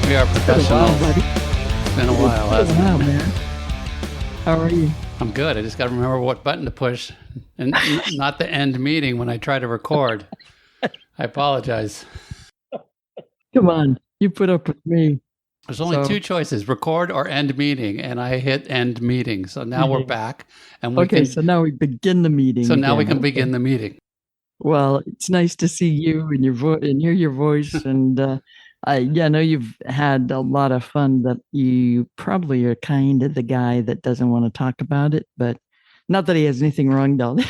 We are professionals. Buddy. It's been a while, hasn't it? Man. How are you? I'm good. I just got to remember what button to push and not the end meeting when I try to record. I apologize. Come on. You put up with me. There's only two choices, record or end meeting, and I hit end meeting. So now we're back. And so now we begin the meeting. So now we can begin the meeting. Well, it's nice to see you and your voice and hear your voice. And I know you've had a lot of fun, that you probably are kind of the guy that doesn't want to talk about it, but not that he has anything wrong down there.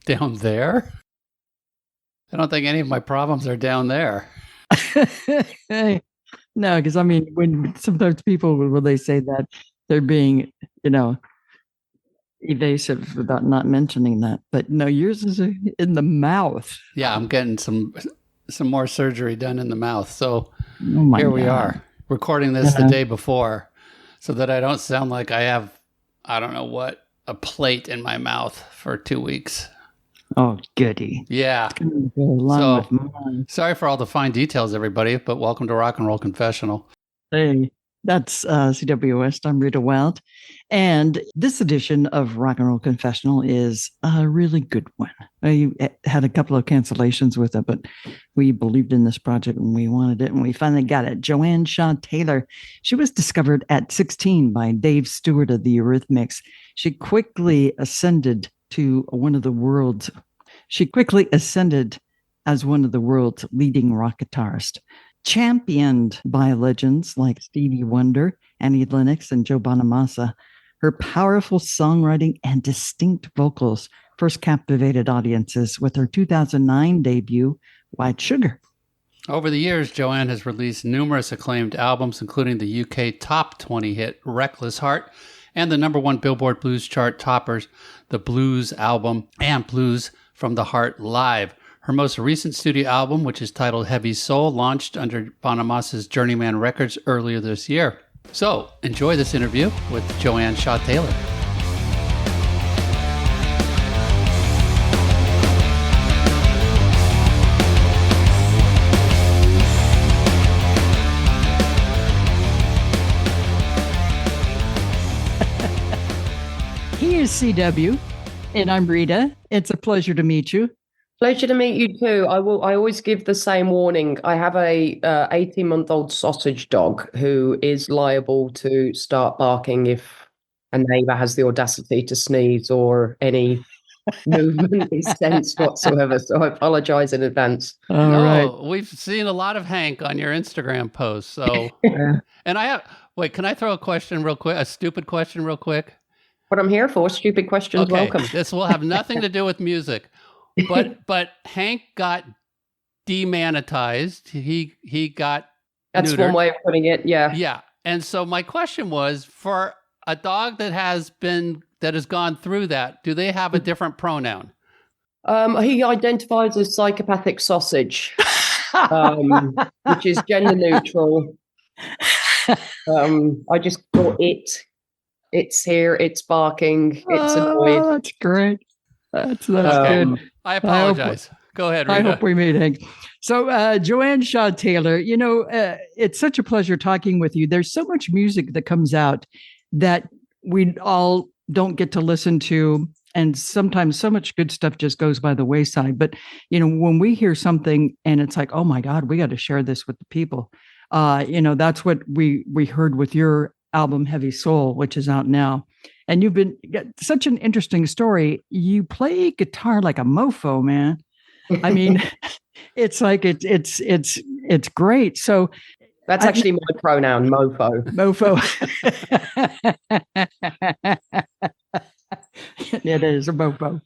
Down there? I don't think any of my problems are down there. No, because I mean, when sometimes people, when they say that, they're being, evasive about not mentioning that. But no, yours is in the mouth. Yeah, I'm getting some more surgery done in the mouth. So here we are, recording this the day before, so that I don't sound like I have, I don't know what, a plate in my mouth for 2 weeks. Oh, goody. Yeah. So, sorry for all the fine details, everybody, but welcome to Rock and Roll Confessional. Hey, that's CW West. I'm Rita Wild. And this edition of Rock and Roll Confessional is a really good one. I had a couple of cancellations with it, but we believed in this project and we wanted it, and we finally got it. Joanne Shaw Taylor. She was discovered at 16 by Dave Stewart of the Eurythmics. She quickly ascended as one of the world's leading rock guitarists, championed by legends like Stevie Wonder, Lennox, and Joe Bonamassa. Her powerful songwriting and distinct vocals first captivated audiences with her 2009 debut, White Sugar. Over the years, Joanne has released numerous acclaimed albums, including the UK top 20 hit Reckless Heart and the #1 Billboard Blues Chart toppers, The Blues Album and Blues from the Heart Live. Her most recent studio album, which is titled Heavy Soul, launched under Bonamassa's Journeyman Records earlier this year. So, enjoy this interview with Joanne Shaw Taylor. Here's CW, and I'm Rita. It's a pleasure to meet you. Pleasure to meet you too. I always give the same warning. I have a 18-month-old sausage dog who is liable to start barking if a neighbor has the audacity to sneeze or any movement is sensed whatsoever. So I apologize in advance. All right. We've seen a lot of Hank on your Instagram posts. So, and can I throw a question real quick? A stupid question real quick? What I'm here for, stupid questions, welcome. This will have nothing to do with music. But Hank got demonetized. He got That's neutered. One way of putting it, yeah. Yeah. And so my question was, for a dog that has gone through that, do they have a different pronoun? He identifies as psychopathic sausage, which is gender neutral. I just thought it's here, it's barking, it's annoyed. That's great. That's good. I apologize. Go ahead, Rita. I hope we made Hank. So, Joanne Shaw Taylor, it's such a pleasure talking with you. There's so much music that comes out that we all don't get to listen to. And sometimes so much good stuff just goes by the wayside. But, when we hear something and it's like, oh my God, we got to share this with the people. That's what we heard with your album, Heavy Soul, which is out now. And you've been such an interesting story. You play guitar like a mofo, man. I mean, it's like it's great. So that's actually my pronoun, mofo. Mofo. It is a mofo.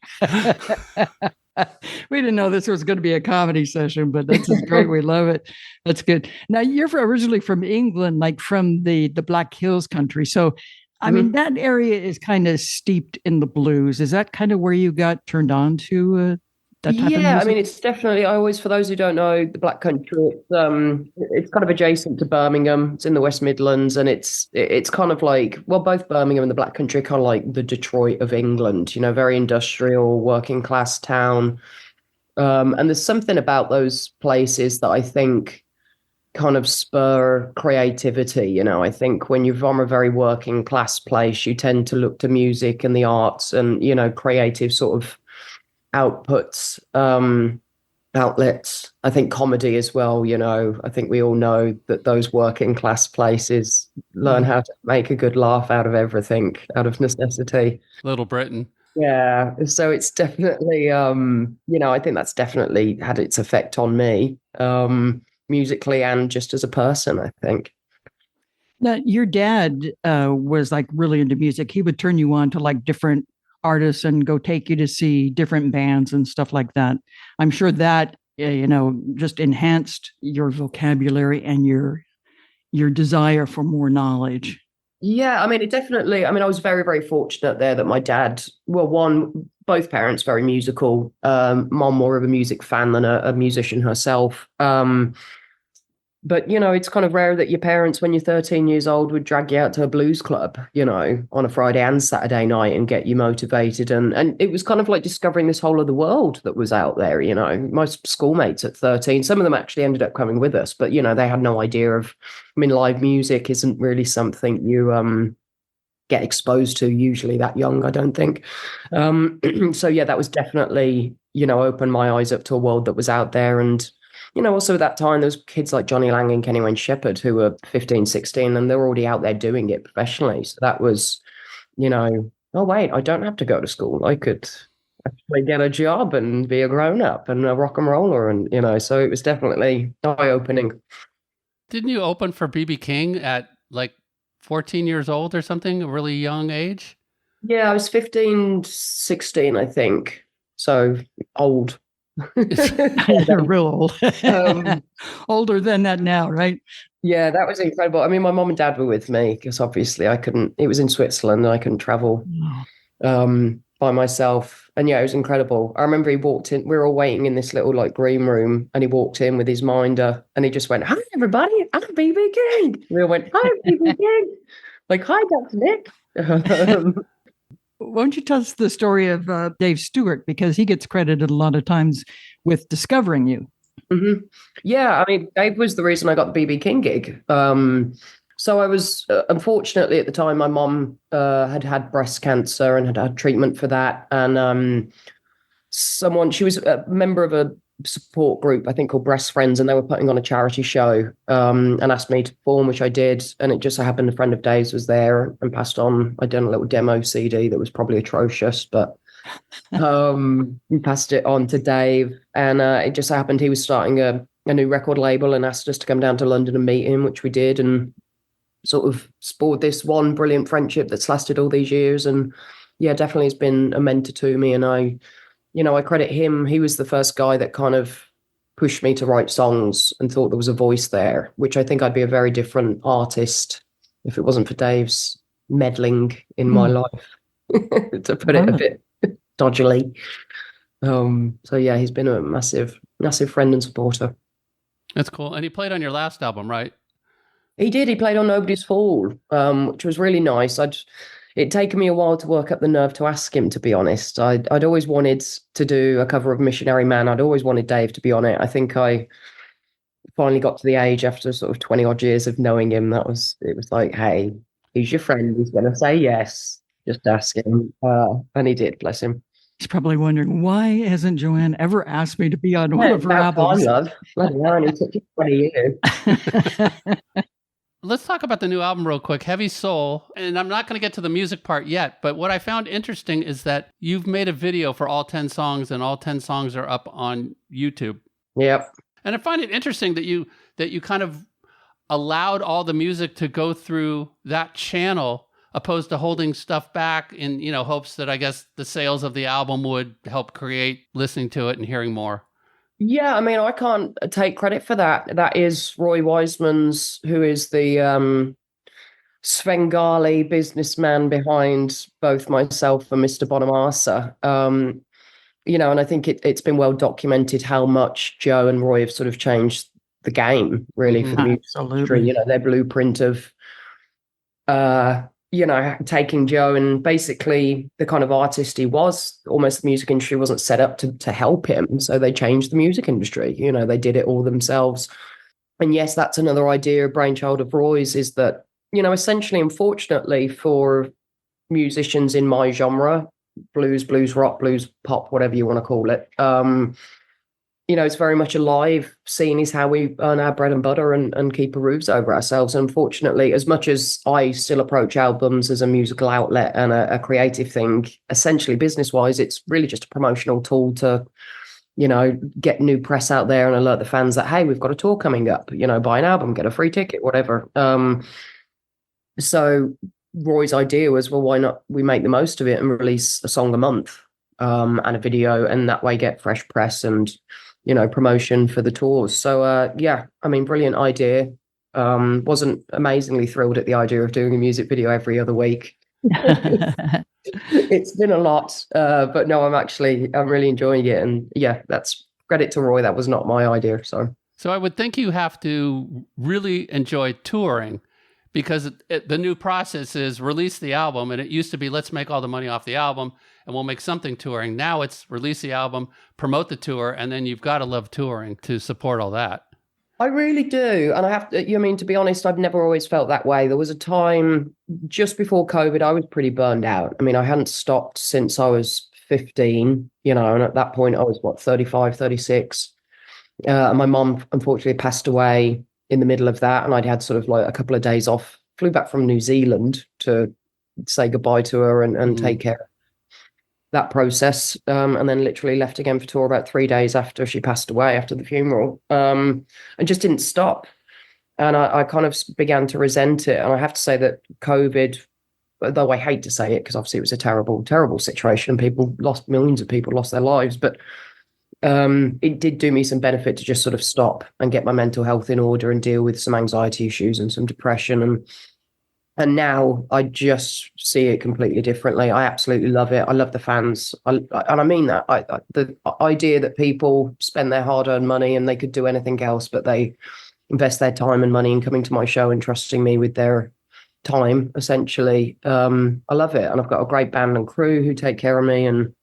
We didn't know this was going to be a comedy session, but this is great. We love it. That's good. Now, you're originally from England, like from the Black Hills country. So, I mean, that area is kind of steeped in the blues. Is that kind of where you got turned on to that type of music? Yeah, I mean, it's definitely, for those who don't know, the Black Country, it's kind of adjacent to Birmingham. It's in the West Midlands, and it's kind of like, well, both Birmingham and the Black Country are kind of like the Detroit of England, very industrial, working class town. And there's something about those places that I think kind of spur creativity. You know, I think when you're from a very working class place, you tend to look to music and the arts and, you know, creative sort of outputs, outlets. I think comedy as well, you know, I think we all know that those working class places learn how to make a good laugh out of everything, out of necessity. Little Britain. Yeah. So it's definitely, you know, I think that's definitely had its effect on me, musically and just as a person, I think. Now, your dad was like really into music. He would turn you on to like different artists and go take you to see different bands and stuff like that. I'm sure that you know, just enhanced your vocabulary and your desire for more knowledge. Yeah, I mean, it definitely, I mean, I was very, very fortunate there that my dad, well, both parents very musical. Mom more of a music fan than a musician herself. But, you know, it's kind of rare that your parents, when you're 13 years old, would drag you out to a blues club, you know, on a Friday and Saturday night and get you motivated. And it was kind of like discovering this whole other world that was out there, you know. My schoolmates at 13, some of them actually ended up coming with us, but, you know, they had no idea of, I mean, live music isn't really something you get exposed to usually that young, I don't think. So, yeah, that was definitely, you know, opened my eyes up to a world that was out there. And, you know, also at that time, there was kids like Johnny Lang and Kenny Wayne Shepherd who were 15, 16, and they were already out there doing it professionally. So that was, you know, oh, wait, I don't have to go to school. I could actually get a job and be a grown-up and a rock and roller. And, you know, so it was definitely eye-opening. Didn't you open for B.B. King at like 14 years old or something, a really young age? Yeah, I was 15, 16, I think. So old. You're real old. Older than that now, right? Yeah, that was incredible. I mean, my mom and dad were with me because obviously I couldn't, it was in Switzerland and I couldn't travel by myself. And yeah, it was incredible. I remember he walked in, we were all waiting in this little like green room and he walked in with his minder and he just went, "Hi, everybody, I'm BB King." We all went, "Hi, BB King." Like, "Hi, Dr. Nick." Won't you tell us the story of Dave Stewart? Because he gets credited a lot of times with discovering you. Mm-hmm. Yeah, I mean, Dave was the reason I got the BB King gig. So I was, unfortunately at the time, my mom had breast cancer and had had treatment for that. And she was a member of a support group, I think called Breast Friends, and they were putting on a charity show and asked me to perform, which I did. And it just so happened a friend of Dave's was there and passed on. I'd done a little demo CD that was probably atrocious, but we passed it on to Dave. And it just so happened he was starting a new record label and asked us to come down to London and meet him, which we did, and sort of spoiled this one brilliant friendship that's lasted all these years. And yeah, definitely has been a mentor to me. And I credit him. He was the first guy that kind of pushed me to write songs and thought there was a voice there, which I think I'd be a very different artist if it wasn't for Dave's meddling in my life, to put it a bit dodgily. So yeah, he's been a massive, massive friend and supporter. That's cool. And he played on your last album, right? He did. He played on Nobody's Fall, which was really nice. It'd taken me a while to work up the nerve to ask him, to be honest. I'd always wanted to do a cover of Missionary Man. I'd always wanted Dave to be on it. I think I finally got to the age after sort of 20 odd years of knowing him, it was like, hey, he's your friend. He's going to say yes. Just ask him. And he did, bless him. He's probably wondering, why hasn't Joanne ever asked me to be on one of her albums? Love. Bloody hell, it took 20 years. Let's talk about the new album real quick, Heavy Soul. And I'm not going to get to the music part yet, but what I found interesting is that you've made a video for all 10 songs and all 10 songs are up on YouTube. Yep. And I find it interesting that you kind of allowed all the music to go through that channel opposed to holding stuff back in, hopes that I guess the sales of the album would help create listening to it and hearing more. Yeah, I mean, I can't take credit for that. That is Roy Wiseman's, who is the Svengali businessman behind both myself and Mr. Bonamassa. And I think it's been well documented how much Joe and Roy have sort of changed the game, really, for the music industry. Their blueprint of, taking Joe and basically the kind of artist he was, almost the music industry wasn't set up to help him. So they changed the music industry. They did it all themselves. And yes, that's another idea, a brainchild of Roy's, is that, essentially, unfortunately for musicians in my genre, blues rock, blues pop, whatever you want to call it, it's very much alive. Seeing is how we earn our bread and butter and keep a roofs over ourselves. Unfortunately, as much as I still approach albums as a musical outlet and a creative thing, essentially business-wise, it's really just a promotional tool to, get new press out there and alert the fans that, hey, we've got a tour coming up, buy an album, get a free ticket, whatever. So Roy's idea was, well, why not we make the most of it and release a song a month, and a video, and that way get fresh press and, promotion for the tours. So, brilliant idea. Wasn't amazingly thrilled at the idea of doing a music video every other week. It's been a lot, but no, I'm really enjoying it. And yeah, that's credit to Roy. That was not my idea. So I would think you have to really enjoy touring, because the new process is release the album, and it used to be, let's make all the money off the album and we'll make something touring. Now it's release the album, promote the tour, and then you've got to love touring to support all that. I really do. And I have to, to be honest, I've never always felt that way. There was a time just before COVID, I was pretty burned out. I mean, I hadn't stopped since I was 15, and at that point I was 35, 36. And my mom unfortunately passed away in the middle of that. And I'd had sort of like a couple of days off, flew back from New Zealand to say goodbye to her and take care of that process, and then literally left again for tour about 3 days after she passed away, after the funeral, and just didn't stop. And I kind of began to resent it. And I have to say that COVID, though I hate to say it, because obviously it was a terrible, terrible situation. Millions of people lost their lives, but it did do me some benefit to just sort of stop and get my mental health in order and deal with some anxiety issues and some depression. And now I just see it completely differently. I absolutely love it. I love the fans. And I mean that. The idea that people spend their hard-earned money and they could do anything else, but they invest their time and money in coming to my show and trusting me with their time, essentially. I love it. And I've got a great band and crew who take care of me, and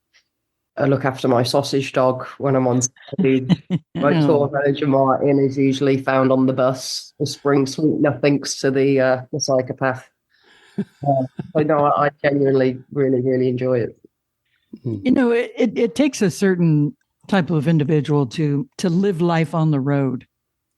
I look after my sausage dog when I'm on stage. My tour manager, Martin, is usually found on the bus, whispering sweet nothings to the psychopath. I know I genuinely really, really enjoy it. It takes a certain type of individual to live life on the road.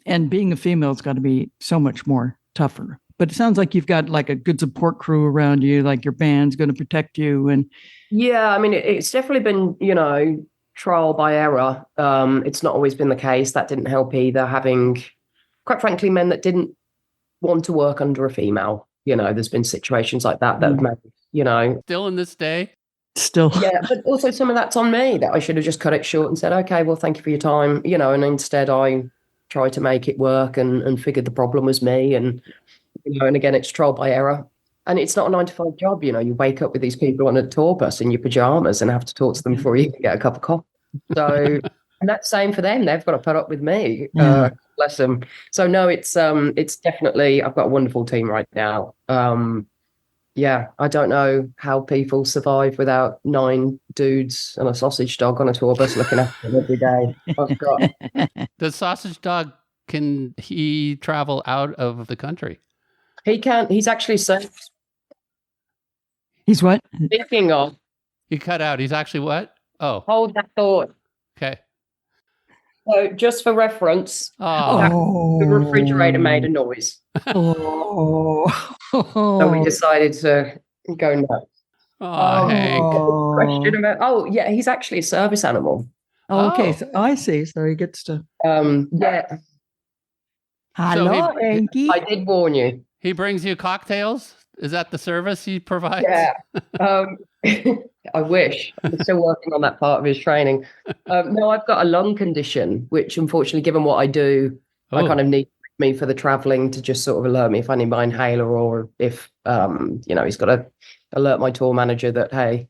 And being a female has got to be so much more tougher. But it sounds like you've got like a good support crew around you, like your band's going to protect you. And yeah, I mean, it's definitely been, trial by error. It's not always been the case. That didn't help either. Having, quite frankly, men that didn't want to work under a female. There's been situations like that have made, Still in this day? Still. Yeah, but also some of that's on me, that I should have just cut it short and said, okay, well, thank you for your time, and instead I tried to make it work and figured the problem was me. And, and again, it's trial by error. And it's not a 9-to-5 job. You wake up with these people on a tour bus in your pajamas and have to talk to them before you can get a cup of coffee. So, and that's the same for them. They've got to put up with me. Bless them. So no, it's definitely, I've got a wonderful team right now. I don't know how people survive without 9 dudes and a sausage dog on a tour bus looking after them every day. I've got. The sausage dog, can he travel out of the country? He can't. He's actually served. He's what? Speaking of. He cut out. He's actually what? Oh. Hold that thought. Okay. So just for reference, the refrigerator made a noise. So we decided to go nuts. Question about, yeah, he's actually a service animal. Okay, so I see. So he gets to. Yeah. Hello, Hanky. I did warn you. He brings you cocktails? Is that the service he provides? Yeah. I wish. I'm still working on that part of his training. No, I've got a lung condition, which unfortunately, given what I do, I kind of need me for the traveling to just sort of alert me if I need my inhaler, or if, he's got to alert my tour manager that, hey,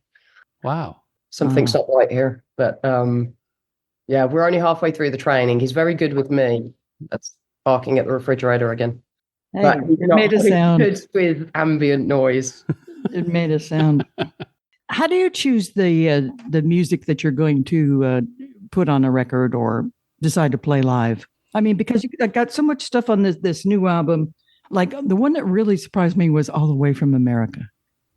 something's not right here. But we're only halfway through the training. He's very good with me. That's barking at the refrigerator again. Hey, but it made a sound. Good with ambient noise. It made a sound. How do you choose the music that you're going to put on a record or decide to play live? I mean, because I got so much stuff on this new album. Like the one that really surprised me was All the Way from America.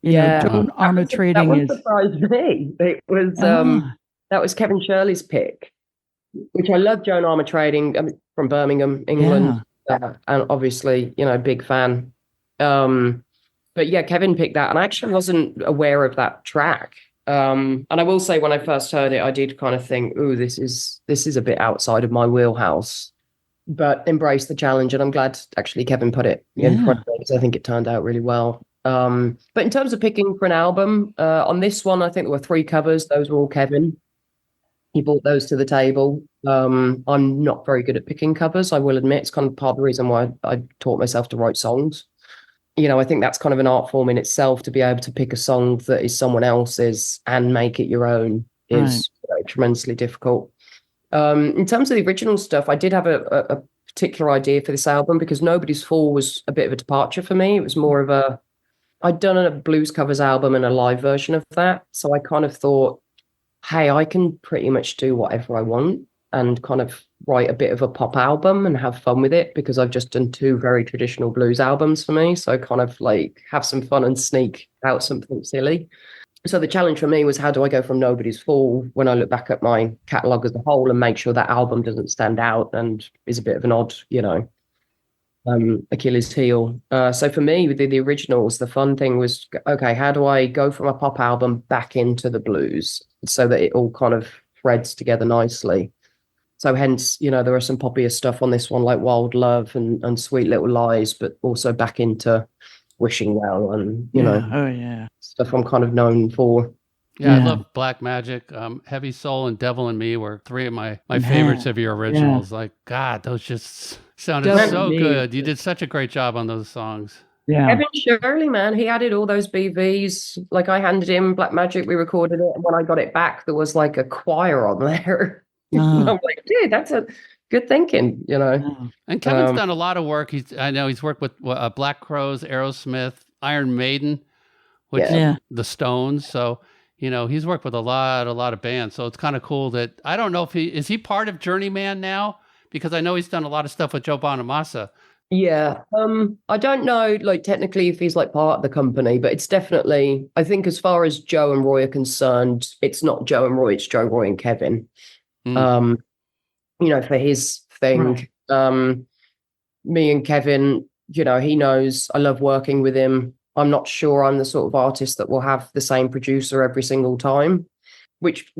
Joan That Armatrading one is surprised me. It was that was Kevin Shirley's pick, which I love. Joan Armatrading from Birmingham, England, and obviously, big fan. But yeah, Kevin picked that, and I actually wasn't aware of that track. And I will say, when I first heard it, I did kind of think, "Ooh, this is a bit outside of my wheelhouse." But embrace the challenge, and I'm glad actually Kevin put it in front of me, because I think it turned out really well. But in terms of picking for an album, on this one, I think there were 3 covers. Those were all Kevin. He brought those to the table. I'm not very good at picking covers, I will admit. It's kind of part of the reason why I taught myself to write songs. I think that's kind of an art form in itself, to be able to pick a song that is someone else's and make it your own is tremendously difficult. In terms of the original stuff, I did have a particular idea for this album, because Nobody's Fool was a bit of a departure for me. It was more of I'd done a blues covers album and a live version of that. So I kind of thought, hey, I can pretty much do whatever I want and kind of write a bit of a pop album and have fun with it, because I've just done 2 very traditional blues albums for me. So kind of like have some fun and sneak out something silly. So the challenge for me was, how do I go from Nobody's Fool, when I look back at my catalogue as a whole, and make sure that album doesn't stand out and is a bit of an odd, Achilles heel. So for me, with the originals, the fun thing was, okay, how do I go from a pop album back into the blues so that it all kind of threads together nicely? So hence, there are some poppier stuff on this one, like Wild Love and Sweet Little Lies, but also back into Wishing Well and, stuff I'm kind of known for. Yeah, I love Black Magic. Heavy Soul and Devil in Me were 3 of my favorites of your originals. Like, God, those just sounded so good. You did such a great job on those songs. Yeah. Kevin Shirley, man, he added all those BVs. Like, I handed him Black Magic, we recorded it, and when I got it back, there was like a choir on there. I'm like, dude, that's a good thinking, And Kevin's done a lot of work. I know he's worked with Black Crowes, Aerosmith, Iron Maiden, which the Stones. So, he's worked with a lot of bands. So it's kind of cool that, I don't know if is he part of Journeyman now? Because I know he's done a lot of stuff with Joe Bonamassa. Yeah. I don't know, like, technically if he's like part of the company, but it's definitely, I think as far as Joe and Roy are concerned, it's not Joe and Roy, it's Joe, Roy and Kevin. For his thing. Me and Kevin, he knows I love working with him. I'm not sure I'm the sort of artist that will have the same producer every single time, which,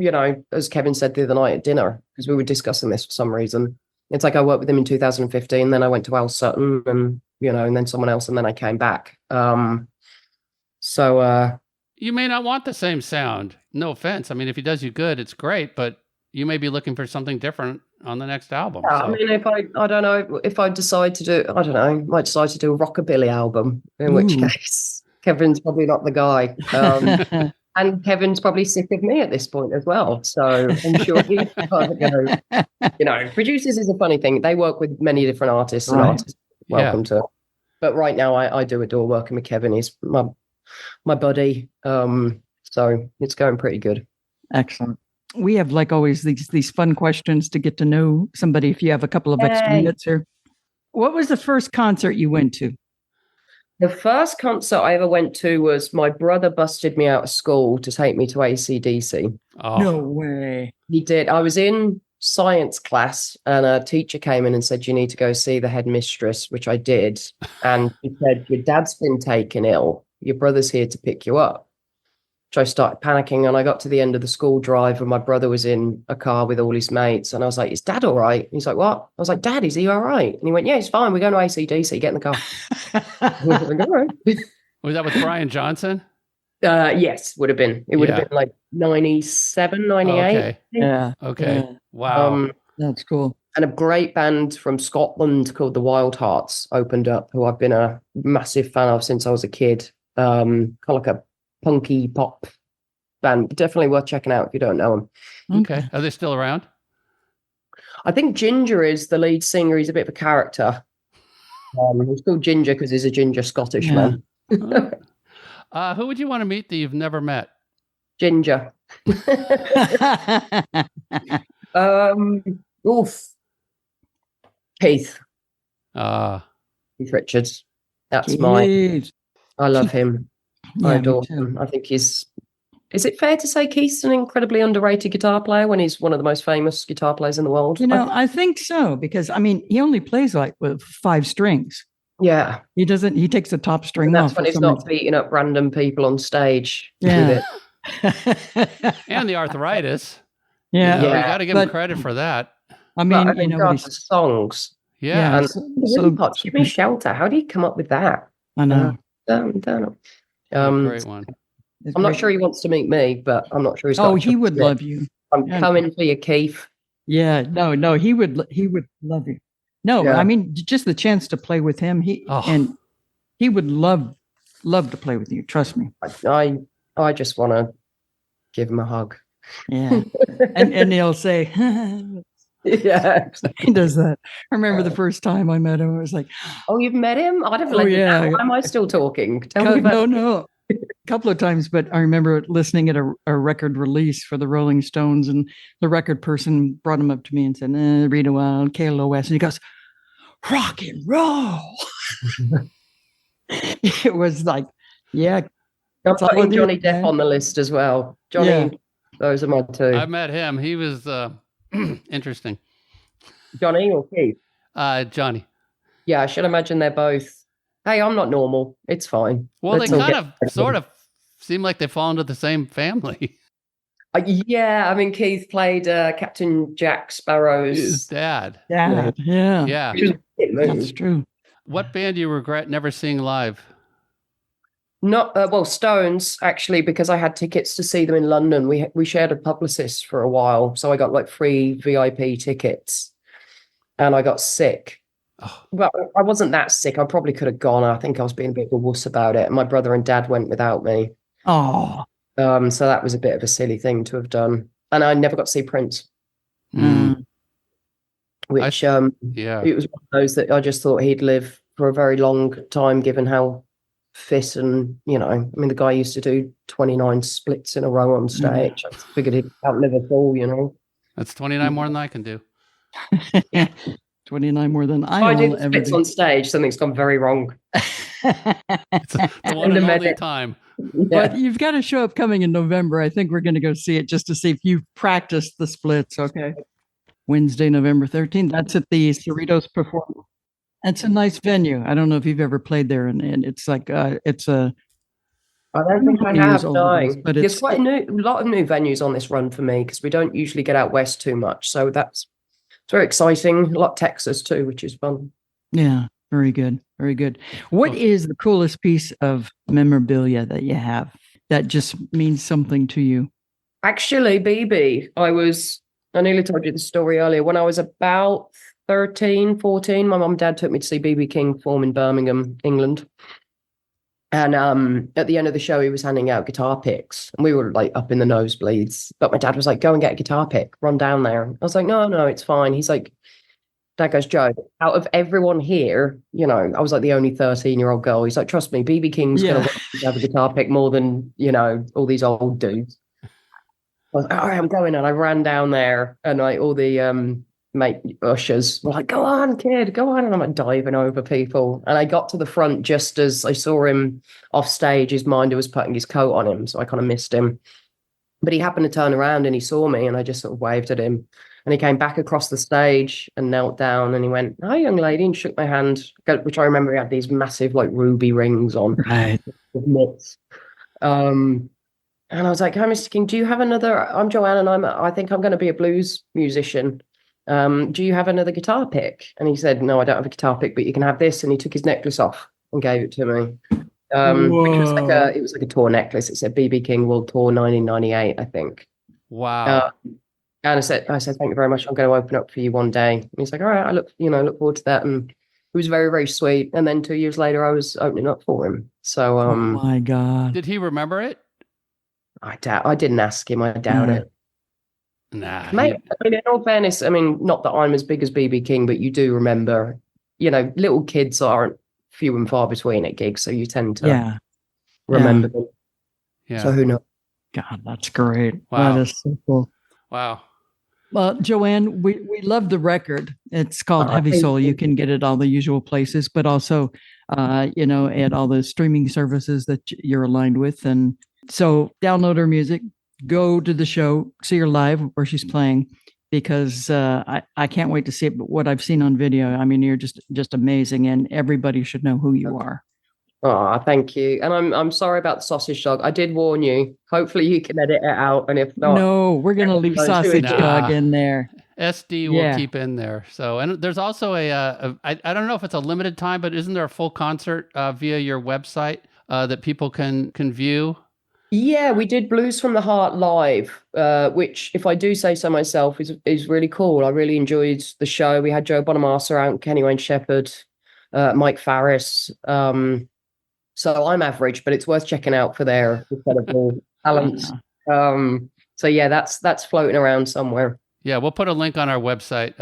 as Kevin said the other night at dinner, because we were discussing this for some reason. It's like I worked with him in 2015, then I went to Al Sutton and, and then someone else, and then I came back. You may not want the same sound. No offense. I mean, if he does you good, it's great, but you may be looking for something different on the next album. Yeah, so. I mean, I don't know, if I decide to do, I don't know, might decide to do a rockabilly album, in which case Kevin's probably not the guy. And Kevin's probably sick of me at this point as well. So I'm sure he's going to go. Producers is a funny thing. They work with many different artists and artists welcome to. But right now I do adore working with Kevin. He's my buddy. So it's going pretty good. Excellent. We have, like always, these fun questions to get to know somebody, if you have a couple of extra minutes here. What was the first concert you went to? The first concert I ever went to was my brother busted me out of school to take me to AC/DC. Oh. No way. He did. I was in science class and a teacher came in and said, you need to go see the headmistress, which I did. And he said, your dad's been taken ill. Your brother's here to pick you up. So I started panicking, and I got to the end of the school drive and my brother was in a car with all his mates. And I was like, is Dad all right? And he's like, what? I was like, Dad, is he all right? And he went, yeah, he's fine. We're going to AC/DC. Get in the car. Was that with Brian Johnson? Yes, would have been. It would have been like 97, 98. Okay. Yeah. Okay. Yeah. Wow. That's cool. And a great band from Scotland called the Wild Hearts opened up, who I've been a massive fan of since I was a kid. Kind of like a punky pop band. Definitely worth checking out if you don't know them. Okay. Are they still around? I think Ginger is the lead singer. He's a bit of a character. He's called Ginger because he's a ginger Scottish man. Who would you want to meet that you've never met? Ginger. Oof. Keith Uh, Richards. That's Jeez. I love him. I Yeah, me adore too. him. I think is it fair to say Keith's an incredibly underrated guitar player when he's one of the most famous guitar players in the world? I think so, because he only plays like with 5 strings. Yeah. He takes the top string And off. that's when he's not beating up random people on stage Yeah. with it. and the arthritis. Yeah. You got to give him credit for that. I mean, God, the songs. Yeah. And Give Me Shelter. How do you come up with that? I know. Don't know. Great one. I'm not sure he wants to meet me, but I'm not sure he's got he would love you. I'm coming for you, Keith. Yeah, no, he would love you. No, Yeah. I mean, just the chance to play with him, and he would love to play with you. Trust me. I just want to give him a hug. Yeah, and he'll say, yeah, he does that. I remember the first time I met him, I was like, "Oh, you've met him? I'd have let you know. Why am I still talking? Tell me about no. A couple of times, but I remember listening at a record release for the Rolling Stones, and the record person brought him up to me and said, "Read a while, KLOS," and he goes, "Rock and roll." It was like, yeah. I'm putting Johnny Depp on the list as well. Johnny, those are my two. I met him. He was interesting. Johnny or Keith? Johnny. Yeah, I should imagine they're both. Hey, I'm not normal. It's fine. Well, they sort of seem like they fall into the same family. Yeah, I mean, Keith played Captain Jack Sparrow's His dad. Yeah. That's true. What band do you regret never seeing live? Not Stones, actually, because I had tickets to see them in London. We shared a publicist for a while, so I got like free VIP tickets, and I got sick. Oh. Well, I wasn't that sick. I probably could have gone. I think I was being a bit of a wuss about it. My brother and dad went without me. Oh. So that was a bit of a silly thing to have done. And I never got to see Prince. Which it was one of those that I just thought he'd live for a very long time, given how fit and, the guy used to do 29 splits in a row on stage. I figured he'd outlive us all, That's 29 more than I can do. 29 more than I will do ever splits do. on stage, something's gone very wrong. It's a one and only time. Yeah. But you've got a show upcoming in November. I think we're going to go see it just to see if you've practiced the splits. Okay. Wednesday, November 13th. That's at the Cerritos Performance. It's a nice venue. I don't know if you've ever played there, and it's like it's a. I don't think I have, no. But there's quite a lot of new venues on this run for me because we don't usually get out west too much. So it's very exciting. A lot of Texas too, which is fun. Yeah, very good, very good. What is the coolest piece of memorabilia that you have that just means something to you? Actually, BB, I nearly told you the story earlier. When I was about 13, 14, my mum and dad took me to see BB King perform in Birmingham, England. And at the end of the show, he was handing out guitar picks, and we were like up in the nosebleeds. But my dad was like, "Go and get a guitar pick, run down there." I was like, no, it's fine. He's like, Dad goes, "Joe, out of everyone here, I was like the only 13-year-old girl. He's like, trust me, BB King's going to have a guitar pick more than, all these old dudes." I was like, "All right, I'm going." And I ran down there, and like all the mate ushers were like, "Go on, kid, go on." And I'm like diving over people. And I got to the front just as I saw him off stage. His minder was putting his coat on him, so I kind of missed him. But he happened to turn around and he saw me, and I just sort of waved at him. And he came back across the stage and knelt down, and he went, "Hi, young lady," and shook my hand, which I remember he had these massive like ruby rings on. Right. With mitts. And I was like, "Hi, Mr. King, do you have another? I'm Joanne, and I think I'm going to be a blues musician. Do you have another guitar pick?" And he said, "No, I don't have a guitar pick, but you can have this." And he took his necklace off and gave it to me. Which was like a tour necklace. It said BB King World Tour 1998, I think. Wow. And I said, "Thank you very much. I'm going to open up for you one day." And he's like, "All right, I look forward to that." And it was very, very sweet. And then 2 years later, I was opening up for him. So, oh my God. Did he remember it? I didn't ask him. I doubt it. Nah. Mate, in all fairness, not that I'm as big as BB King, but you do remember, little kids aren't few and far between at gigs. So you tend to remember them. Yeah. So who knows? God, that's great. Wow. That is so cool. Wow. Well, Joanne, we love the record. It's called Heavy thank Soul. you. You can get it all the usual places, but also, at all the streaming services that you're aligned with. And so download her music, go to the show, see her live where she's playing, because I can't wait to see it. But what I've seen on video, I mean, you're just amazing, and everybody should know who you are. Oh, thank you. And I'm sorry about the sausage dog. I did warn you. Hopefully you can edit it out. And if not, No, we're going to leave sausage dog in there. SD will keep in there. So, and there's also I don't know if it's a limited time, but isn't there a full concert via your website that people can view? Yeah, we did Blues from the Heart live, which, if I do say so myself, is really cool. I really enjoyed the show. We had Joe Bonamassa out, Kenny Wayne Shepherd, Mike Farris. So I'm average, but it's worth checking out for their incredible talents. So yeah, that's floating around somewhere. Yeah, we'll put a link on our website,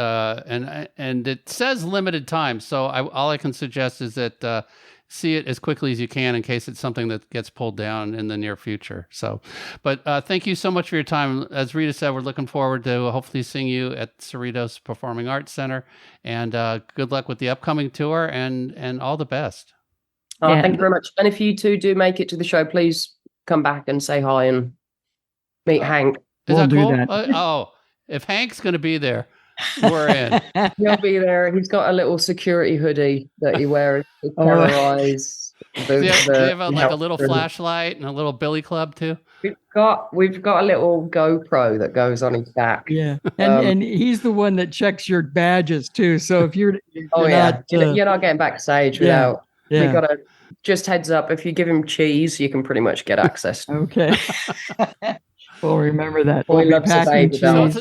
and it says limited time. So all I can suggest is that see it as quickly as you can in case it's something that gets pulled down in the near future. So, but thank you so much for your time. As Rita said, we're looking forward to hopefully seeing you at Cerritos Performing Arts Center, and good luck with the upcoming tour, and all the best. Thank you very much. And if you two do make it to the show, please come back and say hi and meet Hank. Is that cool? That. If Hank's going to be there, we're in. He'll be there. He's got a little security hoodie that he wears to terrorize. Do you have a little flashlight and a little billy club too? We've got a little GoPro that goes on his back. Yeah, and he's the one that checks your badges too. So if you're not getting backstage without. We got to just heads up. If you give him cheese, you can pretty much get access. Okay. Well, remember that. Boy loves the baby.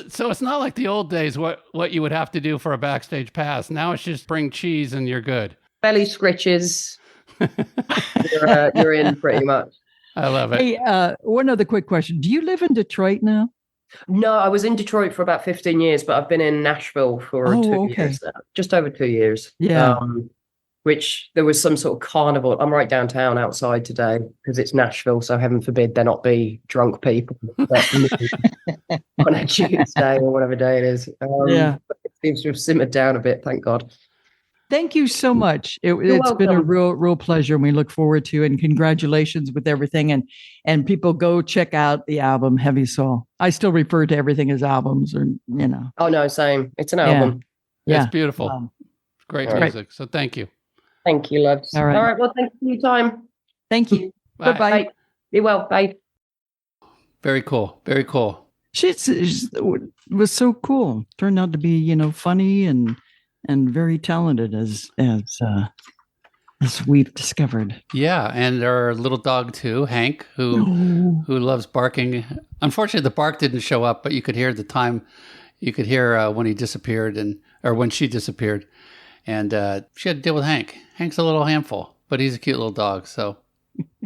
So it's not like the old days. What you would have to do for a backstage pass. Now it's just bring cheese and you're good. Belly scritches. You're in pretty much. I love it. Hey, one other quick question. Do you live in Detroit now? No, I was in Detroit for about 15 years, but I've been in Nashville for 2 years now. Just over 2 years. Yeah. Which there was some sort of carnival. I'm right downtown outside today because it's Nashville, so heaven forbid there not be drunk people on a Tuesday or whatever day it is. It seems to have simmered down a bit, thank God. Thank you so much. It's been a real pleasure, and we look forward to it. And congratulations with everything. And people go check out the album Heavy Soul. I still refer to everything as albums, or Oh no, same. It's an album. Yeah. It's beautiful. Great music. So thank you. Thank you, loves. All right. Well, thank you for your time. Thank you. Bye. Bye. Be well. Bye. Very cool. Very cool. She was so cool. Turned out to be, funny and very talented as we've discovered. Yeah, and our little dog too, Hank, who loves barking. Unfortunately, the bark didn't show up, but you could hear the time. You could hear when he disappeared or when she disappeared. And she had to deal with Hank. Hank's a little handful, but he's a cute little dog. So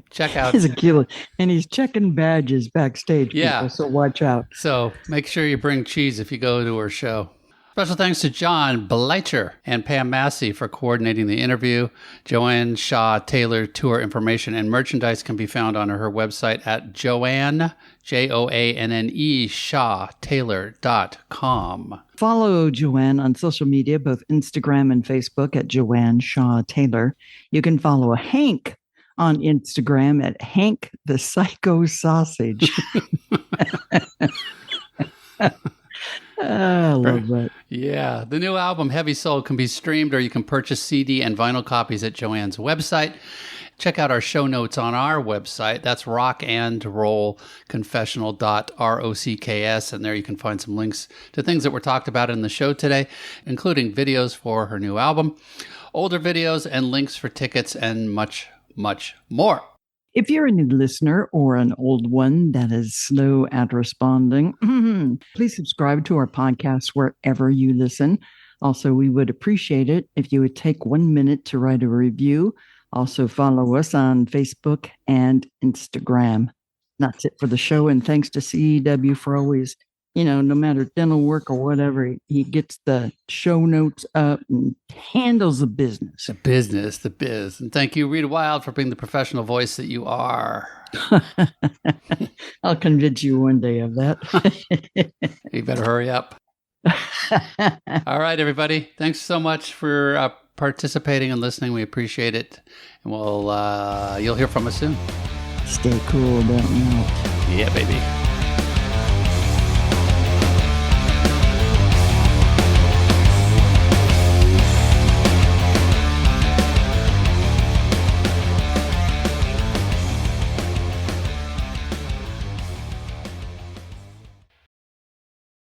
check out. He's a cute, and he's checking badges backstage. Yeah. People, so watch out. So make sure you bring cheese if you go to her show. Special thanks to John Bleicher and Pam Massey for coordinating the interview. Joanne Shaw Taylor tour information and merchandise can be found on her website at Joanne, JOANNE, ShawTaylor.com. Follow Joanne on social media, both Instagram and Facebook at Joanne Shaw Taylor. You can follow Hank on Instagram at Hank the Psycho Sausage. I love that. Yeah. The new album, Heavy Soul, can be streamed or you can purchase CD and vinyl copies at Joanne's website. Check out our show notes on our website. That's rockandrollconfessional.rocks. And there you can find some links to things that were talked about in the show today, including videos for her new album, older videos, and links for tickets, and much, much more. If you're a new listener or an old one that is slow at responding, please subscribe to our podcast wherever you listen. Also, we would appreciate it if you would take 1 minute to write a review. Also, follow us on Facebook and Instagram. That's it for the show. And thanks to CEW for always, no matter dental work or whatever, he gets the show notes up and handles the business. The biz. And thank you, Rita Wild, for being the professional voice that you are. I'll convince you one day of that. You better hurry up. All right, everybody. Thanks so much for participating and listening. We appreciate it. And you'll hear from us soon. Stay cool, don't melt. Yeah, baby.